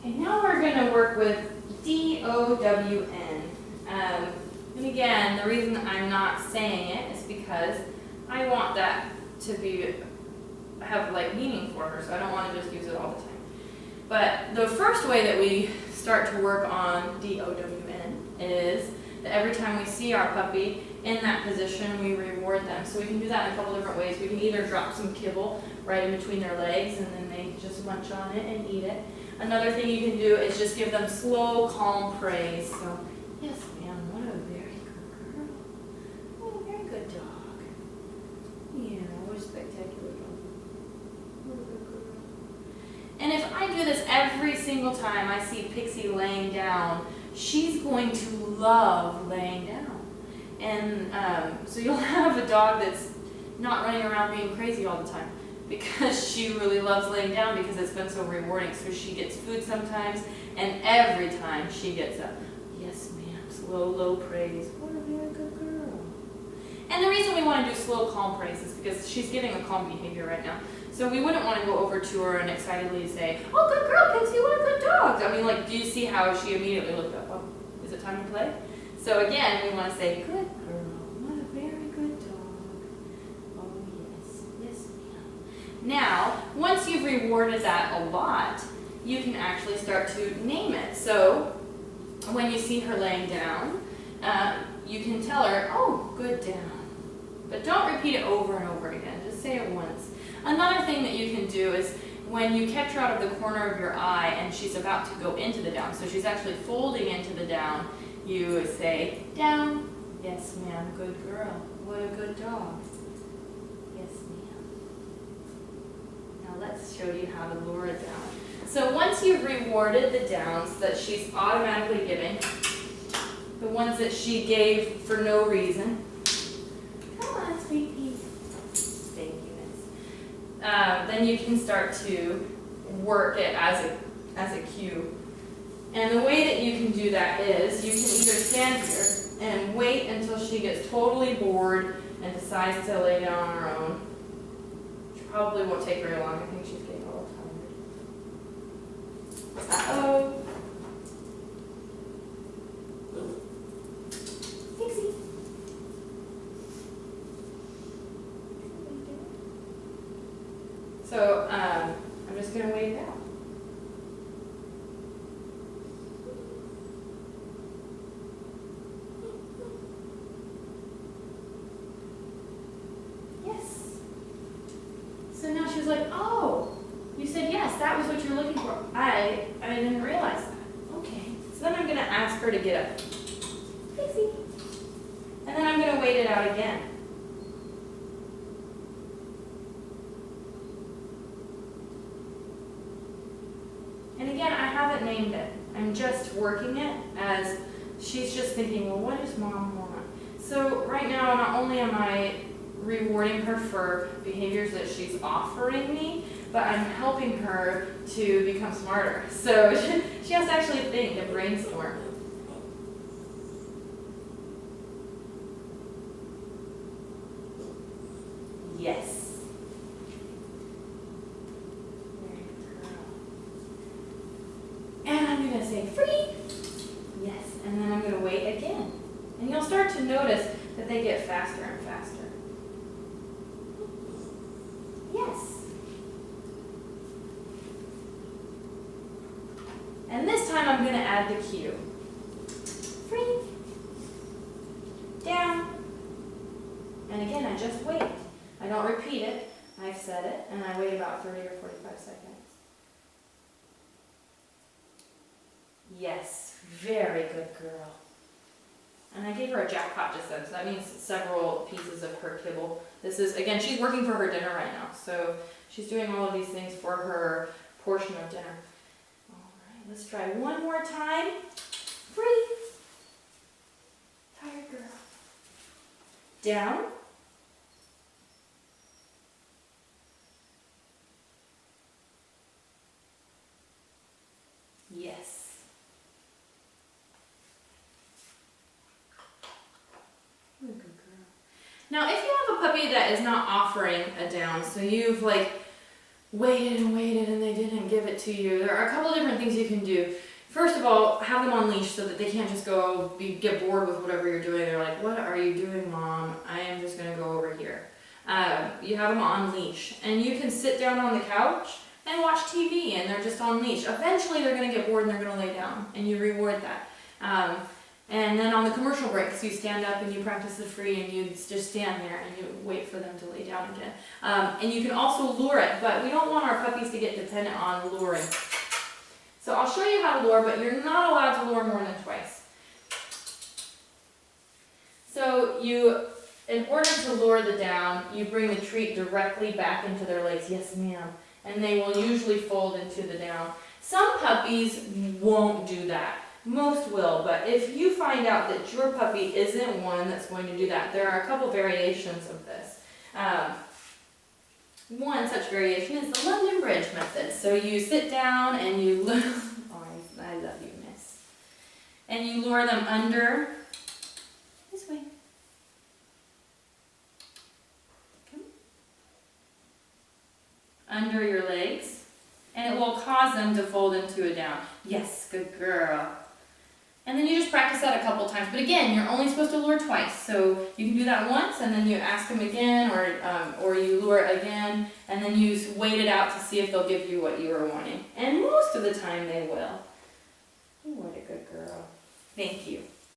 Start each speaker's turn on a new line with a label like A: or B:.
A: Okay, now we're going to work with D-O-W-N. And again, the reason I'm not saying it is because I want that to have like meaning for her, so I don't want to just use it all the time. But the first way that we start to work on D-O-W-N is that every time we see our puppy in that position, we reward them. So we can do that in a couple different ways. We can either drop some kibble right in between their legs and then they just munch on it and eat it. Another thing you can do is just give them slow, calm praise. So, yes, ma'am, what a very good girl. What a very good dog. Yeah, what a spectacular dog. What a good girl. And if I do this every single time I see Pixie laying down, she's going to love laying down. And so you'll have a dog that's not running around being crazy all the time because she really loves laying down because it's been so rewarding. So she gets food sometimes, and every time she gets up, yes ma'am, slow, low praise, what a very good girl. And the reason we want to do slow, calm praise is because she's giving a calm behavior right now. So we wouldn't want to go over to her and excitedly say, oh, good girl, Pixie, what a good dog. I mean, like, do you see how she immediately looked up? Oh, is it time to play? So again, we want to say, good girl, what a very good dog. Oh, yes, yes, ma'am. Now, once you've rewarded that a lot, you can actually start to name it. So when you see her laying down, you can tell her, oh, good down. But don't repeat it over and over again. Just say it once. Another thing that you can do is when you catch her out of the corner of your eye and she's about to go into the down, so she's actually folding into the down, you would say, down. Yes, ma'am, good girl. What a good dog. Yes, ma'am. Now let's show you how to lure it down. So once you've rewarded the downs that she's automatically giving, the ones that she gave for no reason, come on, sweet pea. Thank you, miss. Then you can start to work it as a cue. And the way that you can do that is you can either stand here and wait until she gets totally bored and decides to lay down on her own. Which probably won't take very long. I think she's getting a little tired. Uh-oh. Pixie. So I'm just going to wait it out. So now she's like, oh, you said yes, that was what you're looking for. I didn't realize that. Okay. So then I'm going to ask her to get up. Pixie. And then I'm going to wait it out again. And again, I haven't named it. I'm just working it as she's just thinking, well, what does mom want? So right now, not only am I rewarding her for behaviors that she's offering me, but I'm helping her to become smarter. So she has to actually think and brainstorm. Yes. And I'm going to say free. Yes. And then I'm going to wait again. And you'll start to notice that they get faster and faster. Yes. And this time I'm going to add the cue. Free. Down. And again, I just wait. I don't repeat it. I've said it, and I wait about 30 or 45 seconds. Yes, very good girl. And I gave her a jackpot just then, so that means several pieces of her kibble. This is, again, she's working for her dinner right now, so she's doing all of these things for her portion of dinner. All right, let's try one more time. Free. Tired girl. Down. Yes. What a good girl. Now, if you have a puppy that is not offering a down, so you've like waited and waited and they didn't give it to you, there are a couple different things you can do. First of all, have them on leash so that they can't just get bored with whatever you're doing. They're like, what are you doing, Mom? I am just gonna go over here. You have them on leash, and you can sit down on the couch and watch TV, and they're just on leash. Eventually they're gonna get bored and they're gonna lay down, and you reward that. And then on the commercial breaks, you stand up and you practice the free, and you just stand there and you wait for them to lay down again. And you can also lure it, but we don't want our puppies to get dependent on luring. So I'll show you how to lure, but you're not allowed to lure more than twice. So in order to lure the down, you bring the treat directly back into their legs. Yes, ma'am. And they will usually fold into the down. Some puppies won't do that. Most will, but if you find out that your puppy isn't one that's going to do that, there are a couple variations of this. One such variation is the London Bridge method. So you sit down and you oh, I love you, miss. And you lure them under, this way. Come. Under your legs, and it will cause them to fold into a down. Yes, good girl. And then you just practice that a couple times. But again, you're only supposed to lure twice. So you can do that once, and then you ask them again, or you lure again, and then you wait it out to see if they'll give you what you were wanting. And most of the time they will. Oh, what a good girl. Thank you.